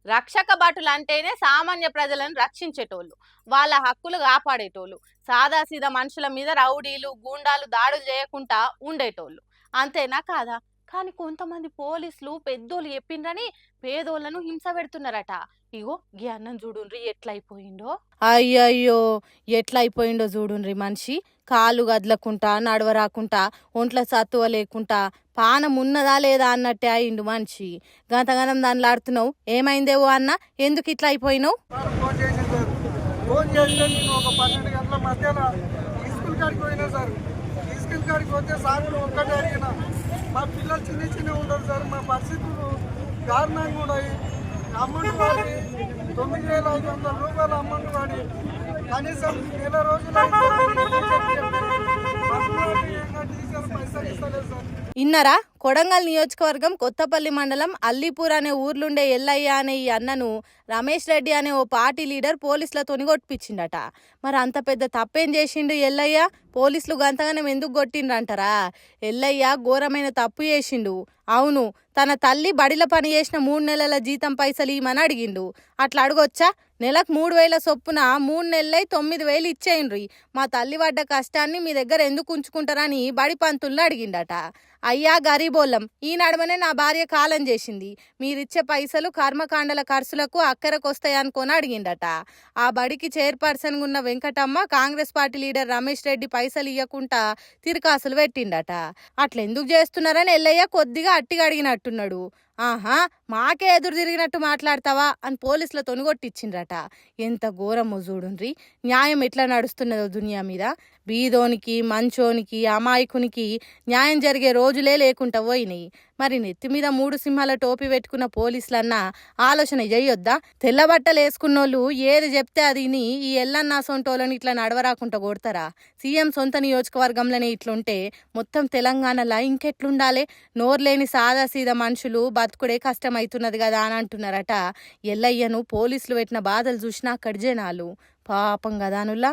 రక్షక భటులు అంటేనే సామాన్య ప్రజలను రక్షించేటోళ్ళు, వాళ్ళ హక్కులు కాపాడేటోళ్ళు, సాదాసీదా మనుషుల మీద రౌడీలు గూండాలు దాడులు చేయకుండా ఉండేటోళ్ళు. అంతేనా కాదా? కానీ కొంతమంది పోలీసులు పెద్దోళ్ళు చెప్పిండ్రని పేదోళ్ళను హింస పెడుతున్నారట. ఇగో గీ అన్నం చూడుండ్రి ఎట్లయిపోయిండో. అయ్యయ్యో, ఎట్లయిపోయిండో చూడుండ్రి మనిషి. కాళ్ళు గదలకుంటా నడవరాకుంటా ఒంట్ల సత్తువ లేకుంటా పానం ఉన్నదా లేదా అన్నట్టే అయిండు మనిషి. గంతగనం దాన్ని ఆడుతున్నావు, ఏమైందేవో అన్న, ఎందుకు ఇట్లా అయిపోయినావు? ఫోన్ చేస్తే నేను ఒక 12 గంటల మధ్యలో స్కూల్ కాడికి పోయినా సార్. స్కూల్ కాడికి పోతే సార్ ఒక్కటే అడిగిన, మా పిల్లలు చిన్న ఉండరు సార్, మా పరిస్థితులు దారుణంగా ఉన్నాయి. అమౌంట్ వాడి 9,500 రూపాయల అమౌంట్ వాడి కనీసం నెల రోజులు పైసలు ఇస్తలేదు సార్. ఇన్నరా, కొడంగల్ నియోజకవర్గం కొత్తపల్లి మండలం అల్లీపూర్ అనే ఊర్లుండే ఎల్లయ్య అనే ఈ అన్నను రమేష్ రెడ్డి అనే ఓ పార్టీ లీడర్ పోలీసులతోని కొట్టిపించిండట. మరి అంత పెద్ద తప్పేం చేసిండు ఎల్లయ్య? పోలీసులు గంతగానం ఎందుకు కొట్టిండ్రంటారా? ఎల్లయ్య ఘోరమైన తప్పు చేసిండు. అవును, తన తల్లి బడిల పని చేసిన 3 నెలల జీతం పైసలు ఇమని అడిగిండు. అట్లా అడగొచ్చా? నెలకు 3,000 చొప్పున 3 నెలలై 9,000 ఇచ్చేయండ్రి. మా తల్లి పడ్డ కష్టాన్ని మీ దగ్గర ఎందుకు ఉంచుకుంటారని బడి పంతుల్లో అడిగిండట. అయ్యా గరీబోళ్ళం, ఈ నడమనే నా భార్య కాలం చేసింది, మీరిచ్చే పైసలు కర్మకాండల ఖర్చులకు అక్కరకొస్తాయనుకొని అడిగిండట. ఆ బడికి చైర్పర్సన్ ఉన్న వెంకటమ్మ కాంగ్రెస్ పార్టీ లీడర్ రమేష్ రెడ్డి పైసలు ఇవ్వకుండా తిరకాసులు పెట్టిండట. అట్లెందుకు చేస్తున్నారని ఎల్లయ్య కొద్దిగా అట్టిగా అడిగినట్టున్నాడు. ఆహా, మాకే ఎదురు తిరిగినట్టు మాట్లాడతావా అని పోలీసుల తొనుగొట్టిచ్చిండ్రట. ఎంత ఘోరమో చూడుండ్రి, న్యాయం ఎట్లా నడుస్తున్నదో దునియా మీద. బీదోనికి మంచోనికి అమాయకునికి న్యాయం జరిగే రోజులే లేకుండా పోయినాయి. మరి నెత్తి మీద 3 సింహాల టోపీ పెట్టుకున్న పోలీసులన్నా ఆలోచన చేయొద్దా? తెల్లబట్టలు వేసుకున్నోళ్ళు ఏది చెప్తే అది ఈ ఎల్లన్నా సొంటోళ్ళని ఇట్లా నడవరాకుండా కొడతారా? సీఎం సొంత నియోజకవర్గంలోనే ఇట్లుంటే మొత్తం తెలంగాణలో ఇంకెట్లుండాలి? నోర్లేని సాదాసీదా మనుషులు బతుకుడే కష్టమవుతున్నది కదా అని అంటున్నారట. ఎల్లయ్యను పోలీసులు పెట్టిన బాధలు చూసినా అక్కడి జనాలు పాపం గదానుల్లా.